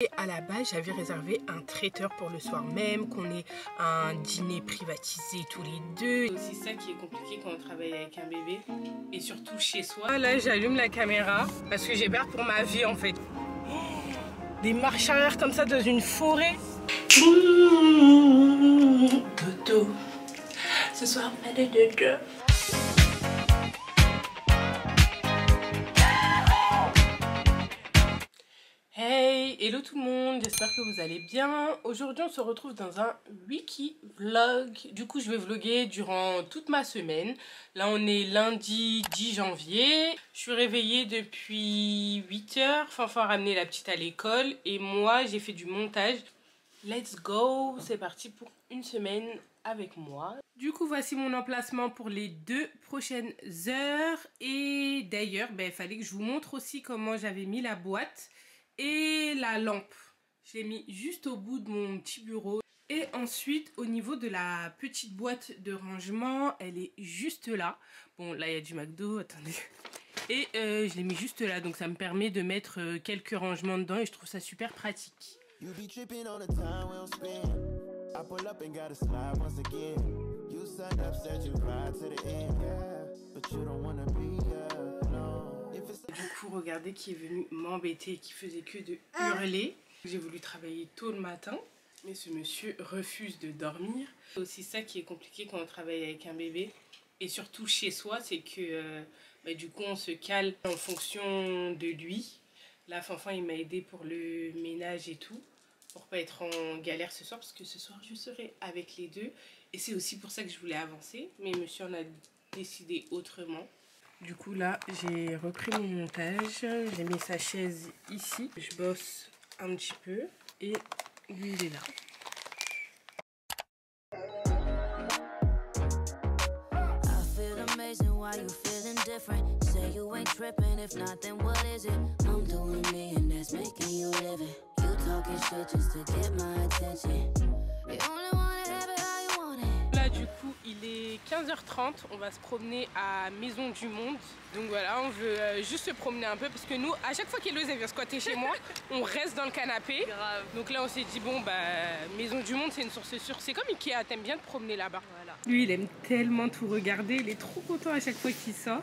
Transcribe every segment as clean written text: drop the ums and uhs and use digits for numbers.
Et à la base, j'avais réservé un traiteur pour le soir même, qu'on ait un dîner privatisé tous les deux. C'est aussi ça qui est compliqué quand on travaille avec un bébé et surtout chez soi. Là, j'allume la caméra parce que j'ai peur pour ma vie en fait. Des marches arrière comme ça dans une forêt. Dodo. Ce soir, pas de dodo. Hey, hello tout le monde, j'espère que vous allez bien. Aujourd'hui on se retrouve dans un wiki vlog. Du coup je vais vlogger durant toute ma semaine. Là on est lundi 10 janvier. Je suis réveillée depuis 8 h. Fanfan a ramené la petite à l'école et moi j'ai fait du montage. Let's go, c'est parti pour une semaine avec moi. Du coup voici mon emplacement pour les 2 prochaines heures. Et d'ailleurs il fallait que je vous montre aussi comment j'avais mis la boîte et la lampe. Je l'ai mis juste au bout de mon petit bureau. Et ensuite au niveau de la petite boîte de rangement, elle est juste là. Bon là il y a du McDo, attendez. Et je l'ai mis juste là, donc ça me permet de mettre quelques rangements dedans et je trouve ça super pratique. Du coup, regardez qui est venu m'embêter et qui faisait que de hurler. J'ai voulu travailler tôt le matin, mais ce monsieur refuse de dormir. C'est aussi ça qui est compliqué quand on travaille avec un bébé. Et surtout chez soi, c'est que du coup, on se cale en fonction de lui. Là, Fanfan, il m'a aidé pour le ménage et tout, pour pas être en galère ce soir, parce que ce soir, je serai avec les deux. Et c'est aussi pour ça que je voulais avancer, mais monsieur en a décidé autrement. Du coup là j'ai repris mon montage, j'ai mis sa chaise ici, je bosse un petit peu et lui il est là. Là du coup il est 15 h 30, on va se promener à Maison du Monde. Donc voilà, on veut juste se promener un peu parce que nous, à chaque fois qu'Héloïse vient squatter chez moi, on reste dans le canapé. Grave. Donc là on s'est dit bon Maison du Monde c'est une source sûre, c'est comme Ikea, t'aimes bien te promener là-bas. Voilà. Lui il aime tellement tout regarder, il est trop content à chaque fois qu'il sort.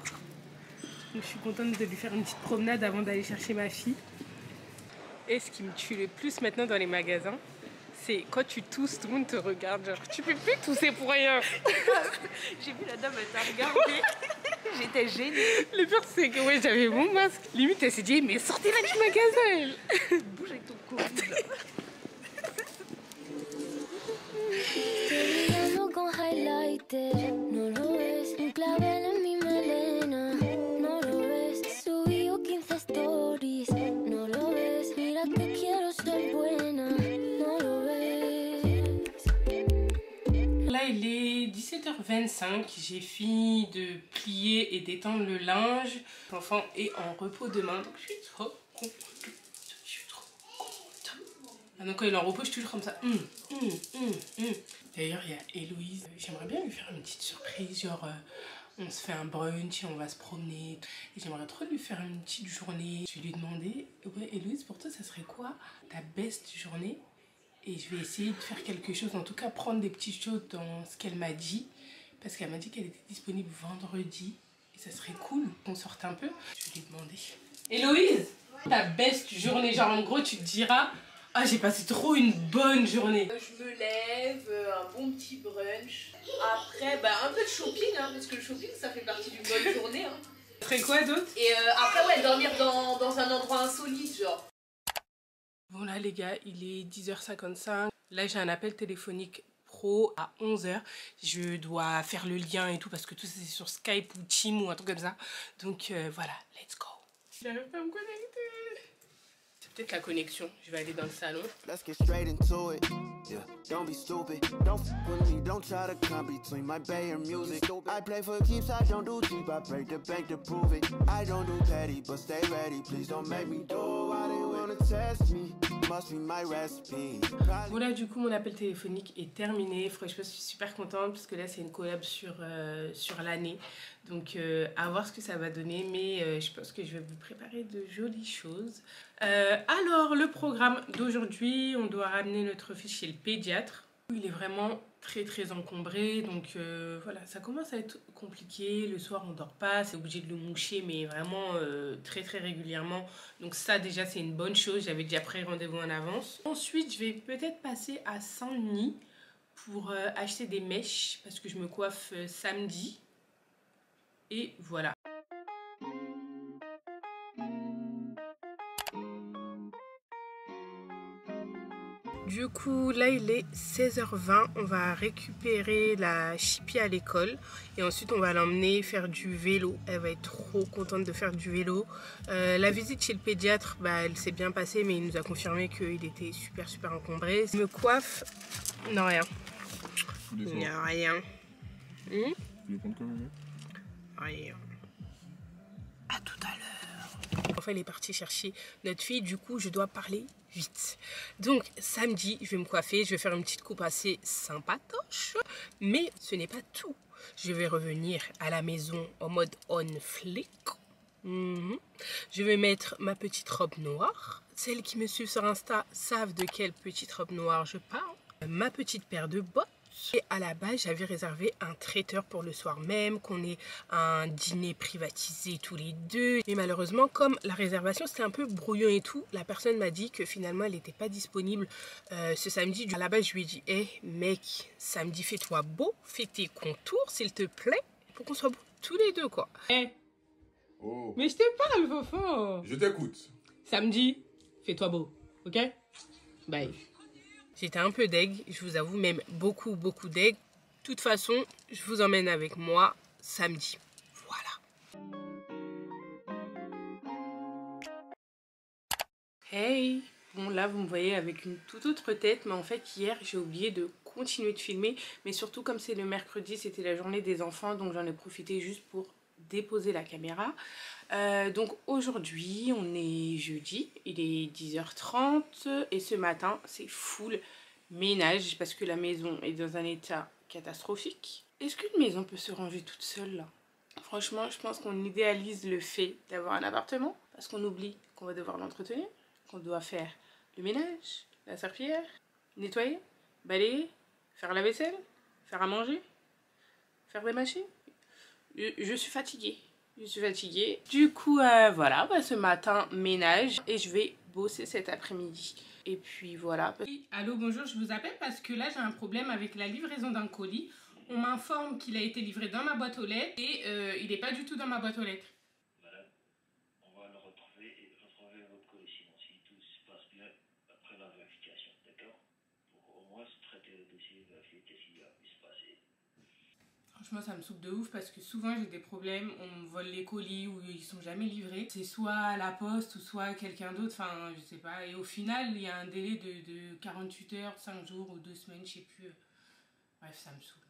Donc je suis contente de lui faire une petite promenade avant d'aller chercher ma fille. Et ce qui me tue le plus maintenant dans les magasins, c'est quand tu tousses, tout le monde te regarde, genre tu peux plus tousser pour rien. J'ai vu la dame, elle t'a regardé. J'étais gênée. Le pire c'est que ouais, j'avais mon masque. Limite elle s'est dit mais sortez-la du magasin. Bouge avec ton Covid là. Là il est 17 h 25, j'ai fini de plier et d'étendre le linge. L'enfant est en repos demain, donc je suis trop contente. Donc quand il est en repos, je suis toujours comme ça. D'ailleurs il y a Héloïse, j'aimerais bien lui faire une petite surprise, genre on se fait un brunch et on va se promener. Et j'aimerais trop lui faire une petite journée. Je vais lui demander, ouais Héloïse, pour toi ça serait quoi ta best journée? Et je vais essayer de faire quelque chose, en tout cas prendre des petites choses dans ce qu'elle m'a dit. Parce qu'elle m'a dit qu'elle était disponible vendredi. Et ça serait cool qu'on sorte un peu. Je vais lui demander. Héloïse, ta best journée, genre en gros tu te diras, ah j'ai passé trop une bonne journée. Je me lève, un bon petit brunch. Après, un peu de shopping, hein, parce que le shopping ça fait partie d'une bonne journée. Hein. Ça serait quoi d'autre? Et après, ouais, dormir dans un endroit insolite, genre. Bon là les gars, il est 10 h 55. Là j'ai un appel téléphonique pro à 11 h. Je dois faire le lien et tout parce que tout ça c'est sur Skype ou Team ou un truc comme ça. Donc voilà, let's go. J'arrive pas à me connecter. C'est peut-être la connexion. Je vais aller dans le salon. Let's get straight into it. Yeah, don't be stupid. Don't f with me. Don't try to come between my bay and music. I play for keeps. I don't do cheap. I break the bank to prove it. I don't do petty, but stay ready. Please don't make me do what they wanna Voilà, du coup mon appel téléphonique est terminé. Franchement je suis super contente parce que là c'est une collab sur l'année. Donc à voir ce que ça va donner, mais je pense que je vais vous préparer de jolies choses. Alors le programme d'aujourd'hui, on doit ramener notre fils chez le pédiatre. Il est vraiment très encombré, donc voilà, ça commence à être compliqué. Le soir on dort pas, c'est obligé de le moucher, mais vraiment très régulièrement. Donc ça déjà c'est une bonne chose, j'avais déjà pris rendez-vous en avance. Ensuite je vais peut-être passer à Saint-Denis pour acheter des mèches parce que je me coiffe samedi. Et voilà. Du coup, là il est 16h20, on va récupérer la Chippy à l'école et ensuite on va l'emmener faire du vélo. Elle va être trop contente de faire du vélo. La visite chez le pédiatre, elle s'est bien passée, mais il nous a confirmé qu'il était super encombré. Je me coiffe, non rien. Il n'y a rien. Rien. À tout à l'heure. Enfin, il est parti chercher notre fille, du coup, je dois parler vite. Donc, samedi, je vais me coiffer, je vais faire une petite coupe assez sympatoche, mais ce n'est pas tout. Je vais revenir à la maison en mode on flick. Je vais mettre ma petite robe noire. Celles qui me suivent sur Insta savent de quelle petite robe noire je parle. Ma petite paire de bottes. Et à la base, j'avais réservé un traiteur pour le soir même, qu'on ait un dîner privatisé tous les deux. Mais malheureusement, comme la réservation c'était un peu brouillon et tout, la personne m'a dit que finalement elle n'était pas disponible ce samedi. À la base, je lui ai dit, hé mec, samedi fais-toi beau, fais tes contours s'il te plaît, pour qu'on soit beaux tous les deux quoi. Oh. Mais je te parle, Fofo. Je t'écoute. Samedi, fais-toi beau, ok? Bye. J'étais un peu deg, je vous avoue, même beaucoup deg. De toute façon, je vous emmène avec moi samedi. Voilà. Hey! Bon, là, vous me voyez avec une toute autre tête, mais en fait, hier, j'ai oublié de continuer de filmer. Mais surtout, comme c'est le mercredi, c'était la journée des enfants, donc j'en ai profité juste pour déposer la caméra. Donc aujourd'hui on est jeudi, il est 10h30 et ce matin c'est full ménage parce que la maison est dans un état catastrophique. Est-ce qu'une maison peut se ranger toute seule là? Franchement je pense qu'on idéalise le fait d'avoir un appartement parce qu'on oublie qu'on va devoir l'entretenir, qu'on doit faire le ménage, la serpillière, nettoyer, balayer, faire la vaisselle, faire à manger, faire des machines. Je suis fatiguée. Je suis fatiguée. Du coup, voilà, ce matin, ménage. Et je vais bosser cet après-midi. Et puis voilà. Oui, allô, bonjour, je vous appelle parce que là, j'ai un problème avec la livraison d'un colis. On m'informe qu'il a été livré dans ma boîte aux lettres et il n'est pas du tout dans ma boîte aux lettres. Madame, on va le retrouver et retrouver votre colis sinon, si tout se passe bien après la vérification, d'accord? Pour au moins se traiter le dossier, vérifier qu'est-ce qui a pu se passer. Franchement ça me saoule de ouf parce que souvent j'ai des problèmes, on me vole les colis ou ils sont jamais livrés. C'est soit à la poste ou soit quelqu'un d'autre, enfin je sais pas. Et au final il y a un délai de 48 heures, 5 jours ou 2 semaines, je sais plus. Bref ça me saoule.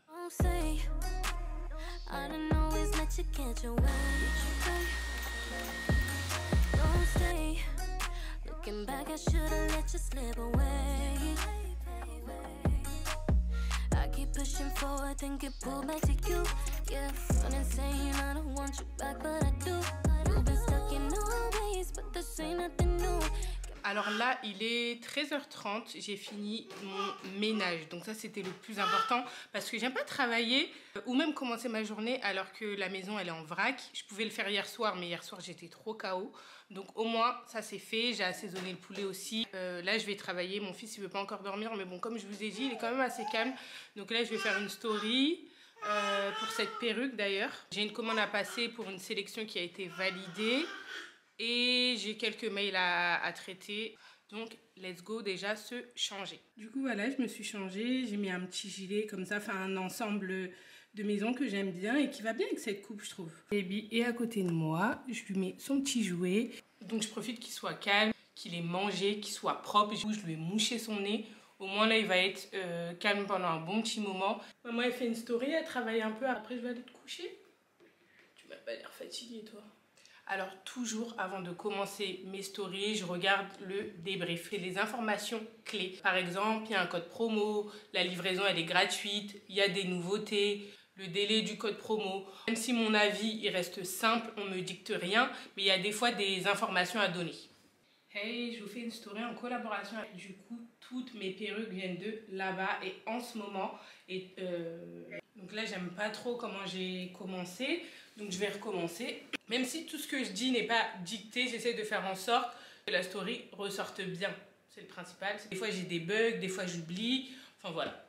Pushing forward, think it pulled back to you. Yeah, feeling insane, I don't want you back, but I do. You've been stuck in old ways, but this ain't nothing new. Alors là, il est 13h30, j'ai fini mon ménage. Donc ça, c'était le plus important parce que j'aime pas travailler ou même commencer ma journée alors que la maison, elle est en vrac. Je pouvais le faire hier soir, mais hier soir, j'étais trop KO. Donc au moins, ça c'est fait. J'ai assaisonné le poulet aussi. Là, je vais travailler. Mon fils, il veut pas encore dormir. Mais bon, comme je vous ai dit, il est quand même assez calme. Donc là, je vais faire une story pour cette perruque d'ailleurs. J'ai une commande à passer pour une sélection qui a été validée. Et j'ai quelques mails à traiter. Donc, let's go déjà se changer. Du coup, voilà, je me suis changée. J'ai mis un petit gilet comme ça, enfin un ensemble de maison que j'aime bien et qui va bien avec cette coupe, je trouve. Baby est à côté de moi. Je lui mets son petit jouet. Donc, je profite qu'il soit calme, qu'il ait mangé, qu'il soit propre. Du coup, je lui ai mouché son nez. Au moins, là, il va être calme pendant un bon petit moment. Maman, elle fait une story, elle travaille un peu. Après, je vais aller te coucher. Tu m'as pas l'air fatiguée, toi. Alors toujours avant de commencer mes stories, je regarde le débrief et les informations clés. Par exemple, il y a un code promo, la livraison elle est gratuite, il y a des nouveautés, le délai du code promo. Même si mon avis il reste simple, on me dicte rien, mais il y a des fois des informations à donner. Hey, je vous fais une story en collaboration avec du coup toutes mes perruques viennent de là-bas et en ce moment donc là j'aime pas trop comment j'ai commencé, donc je vais recommencer. Même si tout ce que je dis n'est pas dicté, j'essaie de faire en sorte que la story ressorte bien. C'est le principal. Des fois j'ai des bugs, des fois j'oublie, enfin voilà.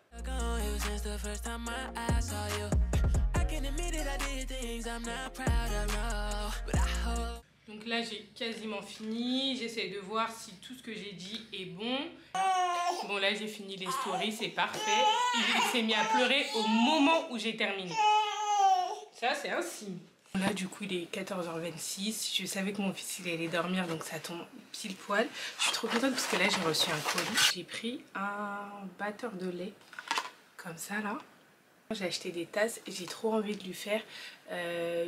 Donc là j'ai quasiment fini, j'essaie de voir si tout ce que j'ai dit est bon. Bon là j'ai fini les stories, c'est parfait. Il s'est mis à pleurer au moment où j'ai terminé. Ça c'est un signe. Là du coup il est 14h26, je savais que mon fils il allait dormir donc ça tombe pile poil. Je suis trop contente parce que là j'ai reçu un colis. J'ai pris un batteur de lait comme ça là. J'ai acheté des tasses et j'ai trop envie de lui faire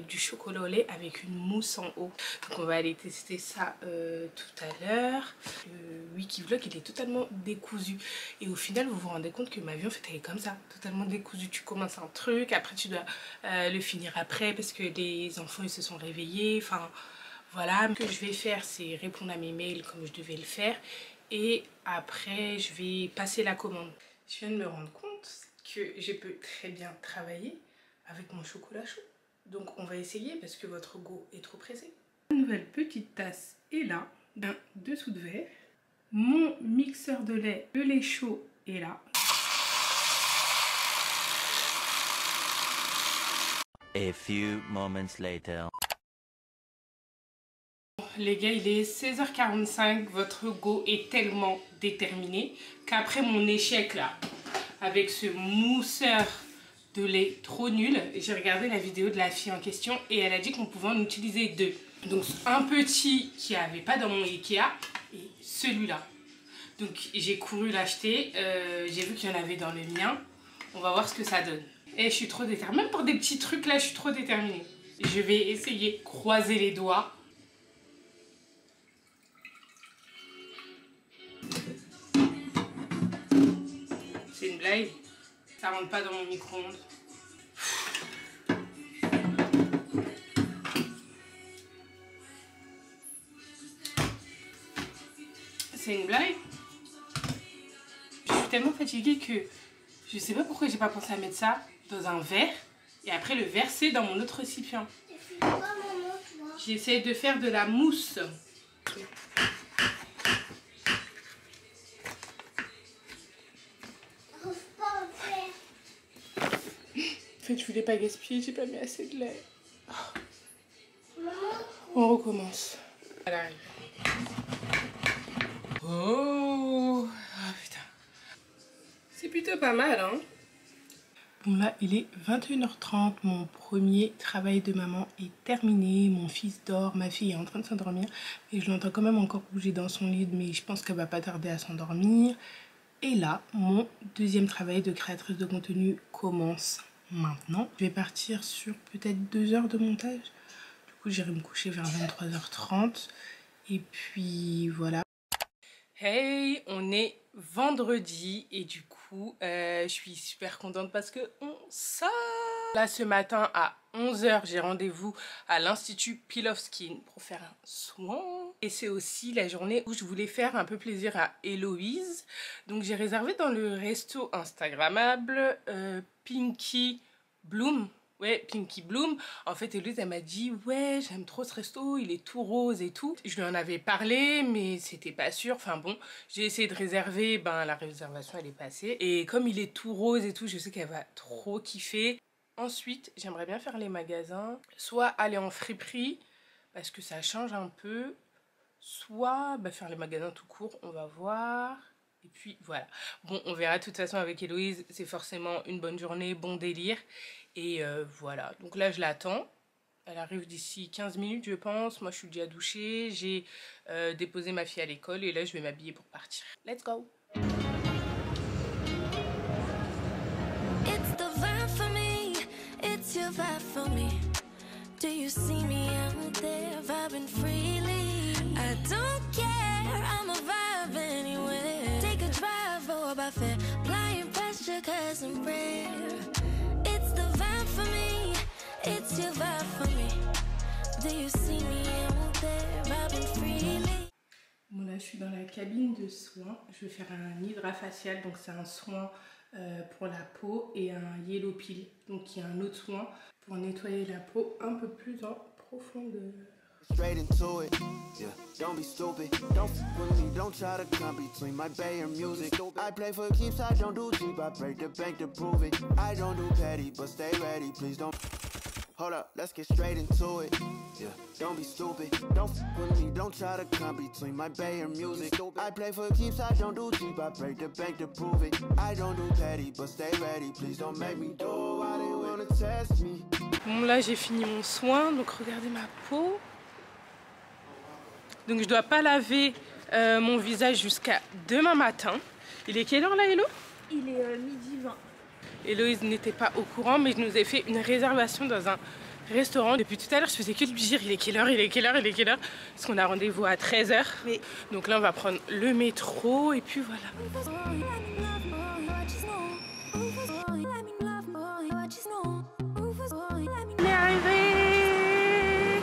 du chocolat au lait avec une mousse en haut. Donc on va aller tester ça tout à l'heure. Le Wikivlog il est totalement décousu. Et au final vous vous rendez compte que ma vie en fait elle est comme ça. Totalement décousu. Tu commences un truc, après tu dois le finir après parce que les enfants ils se sont réveillés. Enfin voilà. Ce que je vais faire c'est répondre à mes mails comme je devais le faire. Et après je vais passer la commande. Je viens de me rendre compte que je peux très bien travailler avec mon chocolat chaud. Donc on va essayer parce que votre go est trop pressé. Une nouvelle petite tasse est là, d'un dessous de verre. Mon mixeur de lait, le lait chaud est là. A few moments later. Les gars, il est 16h45, votre go est tellement déterminé qu'après mon échec là, avec ce mousseur de lait trop nul, j'ai regardé la vidéo de la fille en question et elle a dit qu'on pouvait en utiliser deux. Donc un petit qui avait pas dans mon Ikea et celui-là. Donc j'ai couru l'acheter, j'ai vu qu'il y en avait dans le mien. On va voir ce que ça donne. Et je suis trop déterminée, même pour des petits trucs là, je suis trop déterminée. Je vais essayer de croiser les doigts. C'est une blague. Ça rentre pas dans mon micro-ondes. C'est une blague. Je suis tellement fatiguée que je sais pas pourquoi j'ai pas pensé à mettre ça dans un verre et après le verser dans mon autre récipient. J'essaie de faire de la mousse. En fait, je voulais pas gaspiller, j'ai pas mis assez de lait. On recommence. Elle arrive. Oh, ah, putain. C'est plutôt pas mal, hein. Bon là, il est 21h30. Mon premier travail de maman est terminé. Mon fils dort, ma fille est en train de s'endormir. Et je l'entends quand même encore bouger dans son lit, mais je pense qu'elle va pas tarder à s'endormir. Et là, mon deuxième travail de créatrice de contenu commence maintenant. Je vais partir sur peut-être 2 heures de montage. Du coup, j'irai me coucher vers 23h30. Et puis voilà. Hey, on est vendredi et du coup, je suis super contente parce que on sort. Là, ce matin à 11h, j'ai rendez-vous à l'Institut Peel of Skin pour faire un soin. Et c'est aussi la journée où je voulais faire un peu plaisir à Héloïse. Donc j'ai réservé dans le resto instagrammable Pinky Bloom. Ouais, Pinky Bloom. En fait, Héloïse, elle m'a dit « Ouais, j'aime trop ce resto, il est tout rose et tout. » Je lui en avais parlé, mais c'était pas sûr. Enfin bon, j'ai essayé de réserver. Ben, la réservation, elle est passée. Et comme il est tout rose et tout, je sais qu'elle va trop kiffer. Ensuite, j'aimerais bien faire les magasins. Soit aller en friperie, parce que ça change un peu. Soit faire les magasins tout court, on va voir. Et puis voilà. Bon, on verra de toute façon avec Héloïse. C'est forcément une bonne journée, bon délire. Et voilà. Donc là, je l'attends. Elle arrive d'ici 15 minutes, je pense. Moi, je suis déjà douchée. J'ai déposé ma fille à l'école. Et là, je vais m'habiller pour partir. Let's go! It's the vibe for me. It's your vibe for me. Do you see me out there vibing freely? I don't care, I'm a vibe anywhere. Take a drive or by fair, applying pressure cause I'm rare. It's the vibe for me, it's your vibe for me. Do you see me out there vibing freely? Bon là je suis dans la cabine de soins, je vais faire un hydrafacial, donc c'est un soin pour la peau et un yellow peel, donc il y a un autre soin pour nettoyer la peau un peu plus en profondeur. Straight into it, yeah, don't be stupid, don't f with me, don't try to come between my bay and music. I play for keeps, I don't do cheap, I break the bank to prove it. I don't do petty, but stay ready, please don't. Hold up, let's get straight into it. Yeah, don't be stupid. Don't f with me, don't try to come between my bay and music. I play for keeps, I don't do cheap, I break the bank to prove it. I don't do petty, but stay ready, please don't make me do why they wanna test me. Bon là j'ai fini mon soin, donc regardez ma peau. Donc je dois pas laver mon visage jusqu'à demain matin. Il est quelle heure là Hello? Il est midi 20. Héloïse n'était pas au courant, mais je nous ai fait une réservation dans un restaurant. Depuis tout à l'heure, je faisais que lui dire il est quelle heure, il est quelle heure, il est quelle heure. Parce qu'on a rendez-vous à 13 h. Mais... Donc là, on va prendre le métro et puis voilà. On est arrivé.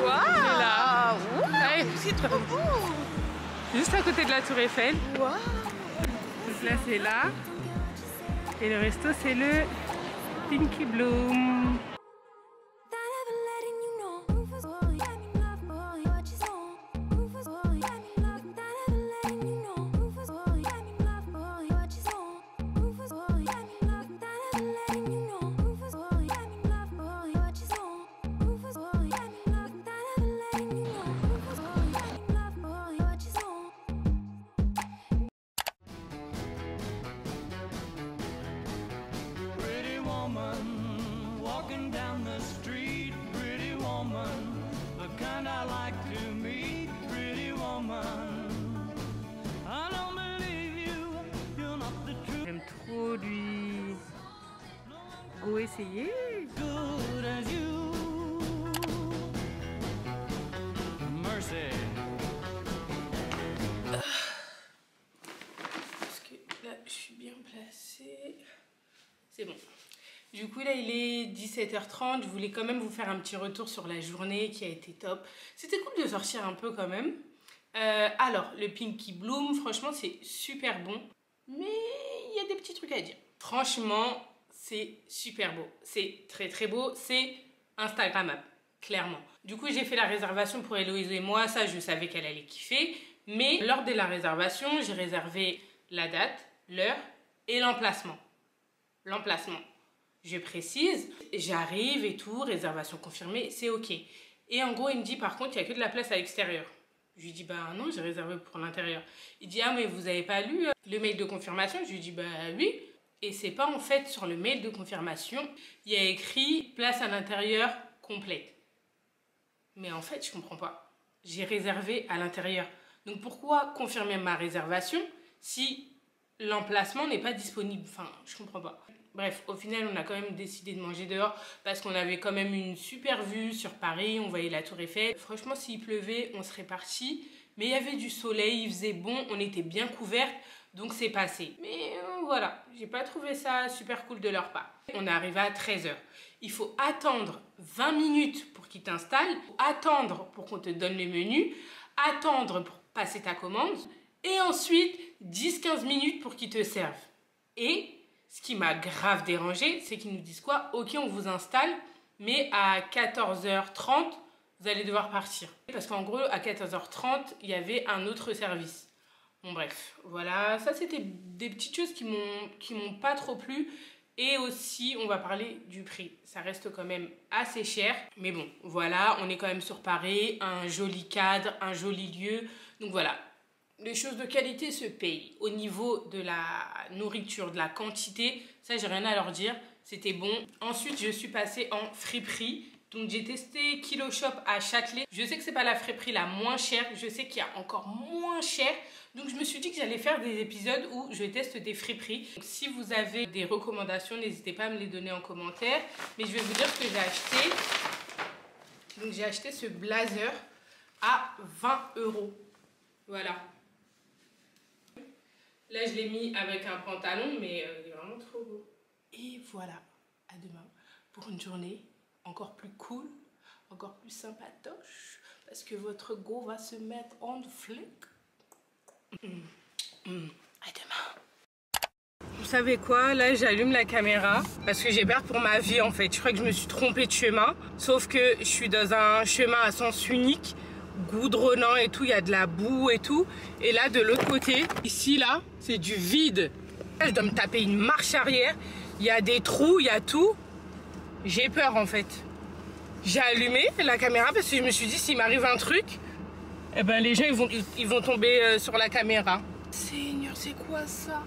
Waouh! On est là. Wow. C'est trop beau! Juste à côté de la Tour Eiffel. Waouh! Donc là, c'est là. Et le resto, c'est le Pinky Bloom. Walking down the street, pretty woman, the kind I like to meet, pretty woman. I don't believe you, you're not the truth. J'aime trop lui. Go essayer. Good as you. Mercy. Parce que là, je suis bien placée. C'est bon. Du coup là il est 17 h 30, je voulais quand même vous faire un petit retour sur la journée qui a été top. C'était cool de sortir un peu quand même. Alors le Pinky Bloom, franchement c'est super bon, mais il y a des petits trucs à dire. Franchement c'est super beau, c'est très très beau, c'est Instagrammable, clairement. Du coup j'ai fait la réservation pour Héloïse et moi, ça je savais qu'elle allait kiffer. Mais lors de la réservation, j'ai réservé la date, l'heure et l'emplacement. L'emplacement. Je précise, j'arrive et tout, réservation confirmée, c'est ok. Et en gros, il me dit par contre, il n'y a que de la place à l'extérieur. Je lui dis, bah non, j'ai réservé pour l'intérieur. Il dit, ah mais vous n'avez pas lu le mail de confirmation? Je lui dis, bah oui. Et c'est pas en fait sur le mail de confirmation, il y a écrit place à l'intérieur complète. Mais en fait, je comprends pas. J'ai réservé à l'intérieur. Donc pourquoi confirmer ma réservation si l'emplacement n'est pas disponible? Enfin, je comprends pas. Bref, au final, on a quand même décidé de manger dehors parce qu'on avait quand même une super vue sur Paris, on voyait la Tour Eiffel. Franchement, s'il pleuvait, on serait parti. Mais il y avait du soleil, il faisait bon, on était bien couvertes, donc c'est passé. Mais voilà, j'ai pas trouvé ça super cool de leur part. On est arrivé à 13 h. Il faut attendre 20 minutes pour qu'ils t'installent, attendre pour qu'on te donne le menu, attendre pour passer ta commande, et ensuite 10-15 minutes pour qu'ils te servent. Et ce qui m'a grave dérangé, c'est qu'ils nous disent quoi? Ok, on vous installe, mais à 14 h 30, vous allez devoir partir. Parce qu'en gros, à 14 h 30, il y avait un autre service. Bon bref, voilà, ça c'était des petites choses qui m'ont pas trop plu. Et aussi, on va parler du prix. Ça reste quand même assez cher. Mais bon, voilà, on est quand même sur Paris, un joli cadre, un joli lieu. Donc voilà, les choses de qualité se payent. Au niveau de la nourriture, de la quantité, ça j'ai rien à leur dire, c'était bon. Ensuite je suis passée en friperie. Donc j'ai testé Kilo Shop à Châtelet. Je sais que c'est pas la friperie la moins chère, je sais qu'il y a encore moins cher. Donc je me suis dit que j'allais faire des épisodes où je teste des friperies. Donc, si vous avez des recommandations, n'hésitez pas à me les donner en commentaire. Mais je vais vous dire ce que j'ai acheté. Donc j'ai acheté ce blazer à 20 €. Voilà. Là je l'ai mis avec un pantalon, mais il est vraiment trop beau. Et voilà, à demain pour une journée encore plus cool, encore plus sympatoche, parce que votre go va se mettre en flic. À demain. Vous savez quoi, là j'allume la caméra parce que j'ai peur pour ma vie en fait. Je crois que je me suis trompée de chemin, sauf que je suis dans un chemin à sens unique, goudronnant et tout, il y a de la boue et tout. Et là de l'autre côté, ici là, c'est du vide. Là, je dois me taper une marche arrière, il y a des trous, il y a tout. J'ai peur en fait. J'ai allumé la caméra parce que je me suis dit s'il m'arrive un truc, eh ben les gens ils vont tomber sur la caméra. Seigneur, c'est quoi ça?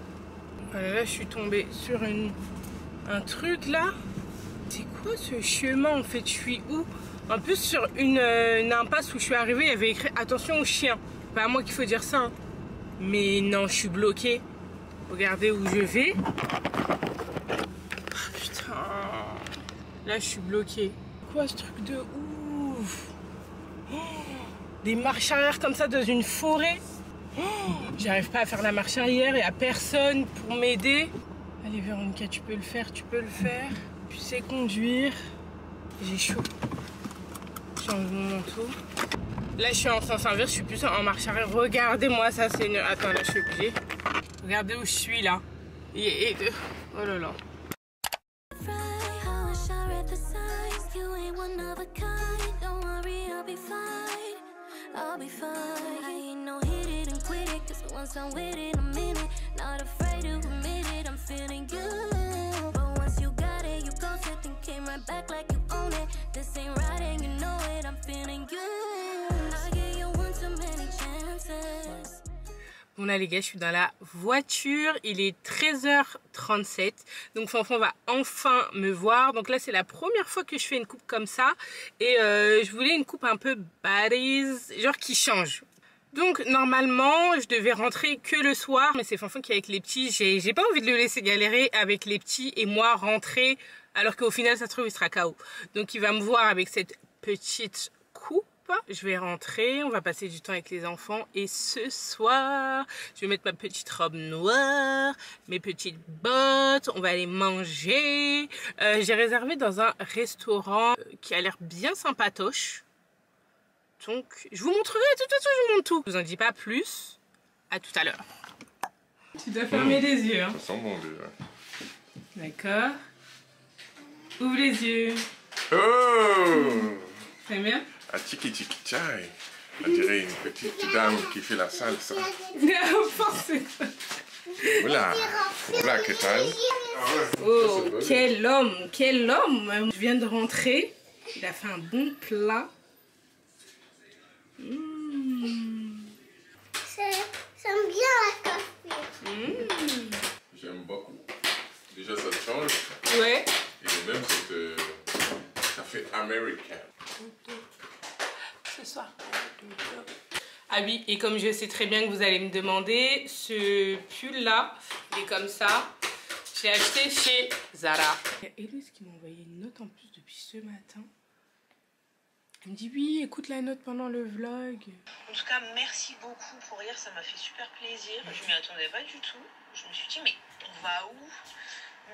Voilà, là je suis tombée sur un truc là. C'est quoi ce chemin en fait? Je suis où? En plus sur une impasse où je suis arrivée, il y avait écrit attention aux chiens. Pas à moi qu'il faut dire ça, hein. Mais non, je suis bloquée. Regardez où je vais. Oh, putain. Là je suis bloquée. Quoi ce truc de ouf? Oh, des marches arrière comme ça dans une forêt. Oh, j'arrive pas à faire la marche arrière, il n'y a personne pour m'aider. Allez Véronica, tu peux le faire, tu peux le faire. Tu sais conduire. J'ai chaud. J'enlève mon manteau. Là je suis en sens inverse, je suis plus en marche arrière. Regardez-moi ça, c'est une... Attends, là je suis obligée. Regardez où je suis là. Oh là là. I'll be fine. I ain't no hit it and quit it, 'cause once I'm with it, I'm in it. Not afraid to admit it, I'm feeling good. But once you got it, you got it, then came right back like you own it. This ain't right and you know it, I'm feeling good. I gave you one too many chances. Bon là les gars, je suis dans la voiture, il est 13h37, donc Fanfan va enfin me voir. Donc là c'est la première fois que je fais une coupe comme ça et je voulais une coupe un peu baddies, genre qui change. Donc normalement je devais rentrer que le soir, mais c'est Fanfan qui est avec les petits, j'ai pas envie de le laisser galérer avec les petits et moi rentrer alors qu'au final ça se trouve il sera KO. Donc il va me voir avec cette petite coupe. Je vais rentrer, on va passer du temps avec les enfants et ce soir je vais mettre ma petite robe noire, mes petites bottes, on va aller manger. J'ai réservé dans un restaurant qui a l'air bien sympatoche, donc je vous montrerai, de toute façon je vous montre tout. Je vous en dis pas plus, à tout à l'heure. Tu dois fermer les yeux hein. Ça sent bon déjà. D'accord, ouvre les yeux. Oh! Très bien. À tiki tiki chai. On dirait une petite dame qui fait la salsa. Voilà. Voilà, que tal? Oh, quel homme, quel homme. Je viens de rentrer. Il a fait un bon plat. J'aime bien la café. J'aime beaucoup. Déjà, ça change. Ouais. Et même cette café américain. Ce soir. Ah oui, et comme je sais très bien que vous allez me demander, ce pull là, il est comme ça. J'ai acheté chez Zara. Il y a Élise qui m'a envoyé une note en plus depuis ce matin. Elle me dit oui, écoute la note pendant le vlog. En tout cas, merci beaucoup pour hier, ça m'a fait super plaisir. Je m'y attendais pas du tout. Je me suis dit, mais on va où?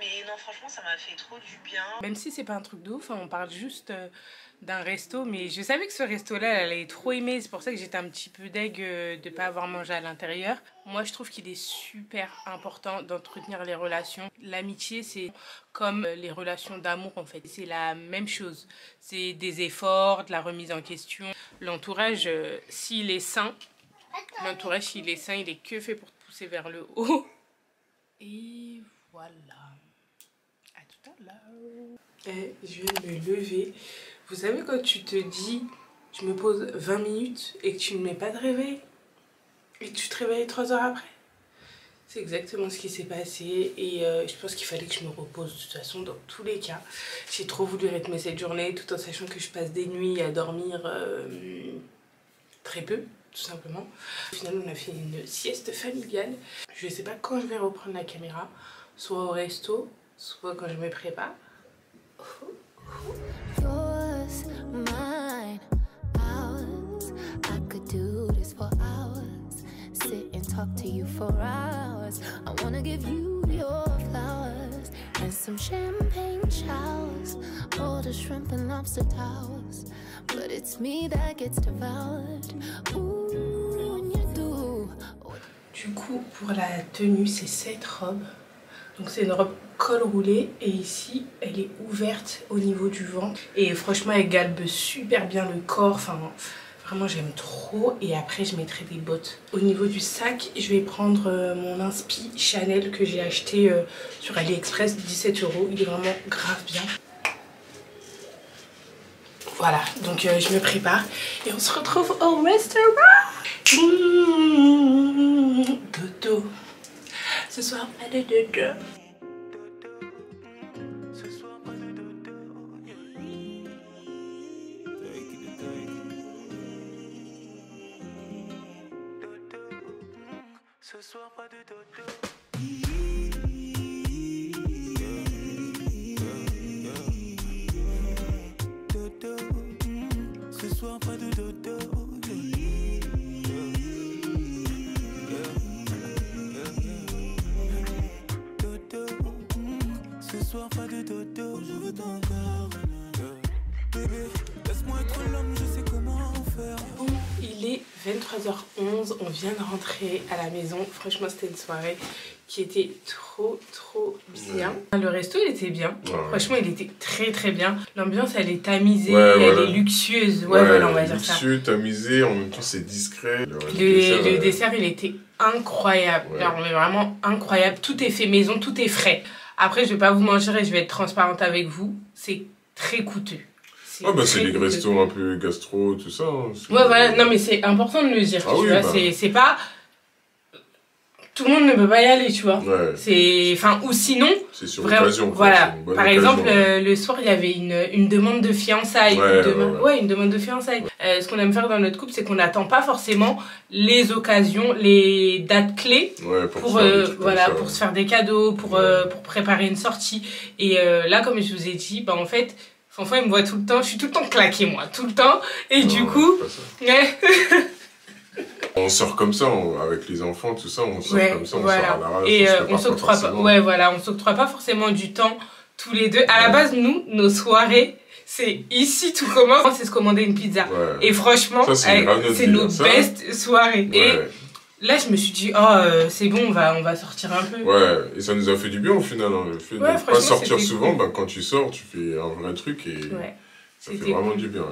Mais non, franchement, ça m'a fait trop du bien. Même si c'est pas un truc de ouf, hein, on parle juste d'un resto. Mais je savais que ce resto-là, elle allait trop aimer. C'est pour ça que j'étais un petit peu deg de pas avoir mangé à l'intérieur. Moi, je trouve qu'il est super important d'entretenir les relations. L'amitié, c'est comme les relations d'amour, en fait. C'est la même chose. C'est des efforts, de la remise en question. L'entourage, s'il est sain, l'entourage, s'il est sain, il est que fait pour te pousser vers le haut. Et voilà. Et je viens de me lever. Vous savez quand tu te dis je me pose 20 minutes et que tu ne mets pas de réveil et que tu te réveilles 3 heures après? C'est exactement ce qui s'est passé et je pense qu'il fallait que je me repose de toute façon dans tous les cas. J'ai trop voulu rythmer cette journée tout en sachant que je passe des nuits à dormir très peu tout simplement. Au final on a fait une sieste familiale. Je ne sais pas quand je vais reprendre la caméra, soit au resto, soit quand je me prépare. Yours, mine, talk to you for hours. I wanna give you your flowers and some champagne showers, all the shrimp and lobster towers. But it's me that gets devoured. Ooh, when you do. Du coup, pour la tenue, c'est cette robe. Donc c'est une robe col roulé et ici elle est ouverte au niveau du ventre et franchement elle galbe super bien le corps, enfin vraiment j'aime trop. Et après je mettrai des bottes. Au niveau du sac, je vais prendre mon inspi Chanel que j'ai acheté sur AliExpress, 17 €. Il est vraiment grave bien. Voilà, donc je me prépare et on se retrouve au restaurant. Dodo. Ce soir, pas de dodo. Ce soir, pas de dodo. Dodo. Ce soir, pas de dodo. Ce soir pas de dodo, je veux ton corps. Bébé, laisse-moi être l'homme, je sais comment faire. Bon, il est 23h11, on vient de rentrer à la maison. Franchement c'était une soirée qui était trop bien. Le resto il était bien, franchement il était très bien. L'ambiance elle est tamisée, elle est luxueuse. Voilà, on va dire ça. Luxueux, tamisé, en même temps c'est discret. Le dessert il était incroyable, alors, mais vraiment incroyable. Tout est fait maison, tout est frais. Après, je vais pas vous mentir et je vais être transparente avec vous, c'est très coûteux. Ah bah c'est les restos un peu gastro, tout ça. Hein. Ouais, voilà, non mais c'est important de le dire, tu vois, c'est pas... Tout le monde ne peut pas y aller, tu vois. C'est... Enfin, ou sinon... C'est sur occasion. Voilà, par exemple, le soir, il y avait une demande de fiançailles. Une demande de fiançailles. Ce qu'on aime faire dans notre couple, c'est qu'on n'attend pas forcément les occasions, les dates clés pour se faire des cadeaux, pour préparer une sortie. Et là, comme je vous ai dit, bah en fait... Fanfan il me voit tout le temps, je suis tout le temps claquée moi, tout le temps. Et du coup... On sort comme ça, avec les enfants, tout ça, on sort comme ça, on sort à l'arrache. Et on s'octroie pas, on s'octroie pas forcément du temps tous les deux. À la base, nous, nos soirées, c'est ici tout commence, c'est se commander une pizza. Et franchement, c'est nos best soirées. Et là, je me suis dit, c'est bon, on va sortir un peu. Et ça nous a fait du bien au final. Hein. Le fait de ne pas sortir souvent, quand tu sors, tu fais un vrai truc et ça fait vraiment du bien.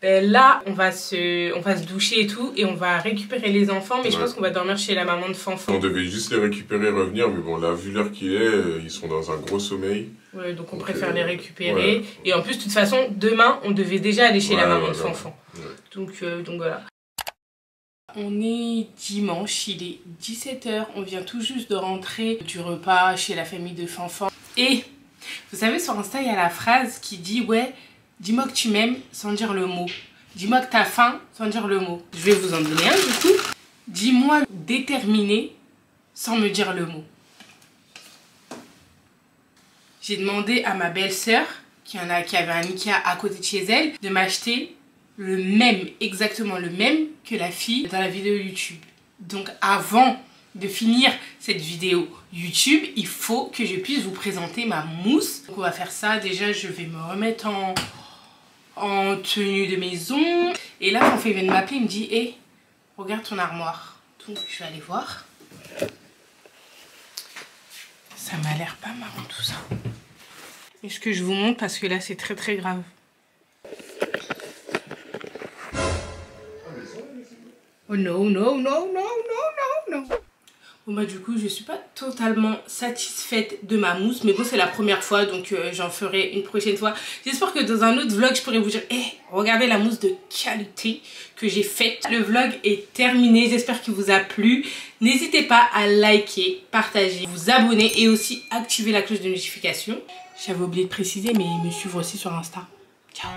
Ben là, on va se doucher et tout, et on va récupérer les enfants, mais je pense qu'on va dormir chez la maman de Fanfan. On devait juste les récupérer et revenir, mais bon, là, vu l'heure qu'il est, ils sont dans un gros sommeil. Donc on préfère les récupérer. Et en plus, de toute façon, demain, on devait déjà aller chez la maman de Fanfan. Donc voilà. On est dimanche, il est 17 h, on vient tout juste de rentrer du repas chez la famille de Fanfan. Et vous savez, sur Insta, il y a la phrase qui dit « Ouais, dis-moi que tu m'aimes sans dire le mot. Dis-moi que t'as faim sans dire le mot. » Je vais vous en donner un du coup. Dis-moi déterminé sans me dire le mot. J'ai demandé à ma belle-sœur, qui avait un Ikea à côté de chez elle, de m'acheter le même, exactement le même que la fille dans la vidéo YouTube. Donc avant de finir cette vidéo YouTube, il faut que je puisse vous présenter ma mousse. Donc on va faire ça. Déjà, je vais me remettre en tenue de maison. Et là, Fanfan vient de m'appeler, il me dit « Hey, regarde ton armoire. » Donc je vais aller voir. Ça m'a l'air pas marrant tout ça. Est-ce que je vous montre parce que là, c'est très grave. Oh non. Bon bah du coup je suis pas totalement satisfaite de ma mousse, mais bon c'est la première fois donc j'en ferai une prochaine fois. J'espère que dans un autre vlog je pourrai vous dire regardez la mousse de qualité que j'ai faite. Le vlog est terminé, j'espère qu'il vous a plu. N'hésitez pas à liker, partager, vous abonner et aussi activer la cloche de notification. J'avais oublié de préciser mais me suivre aussi sur Insta. Ciao.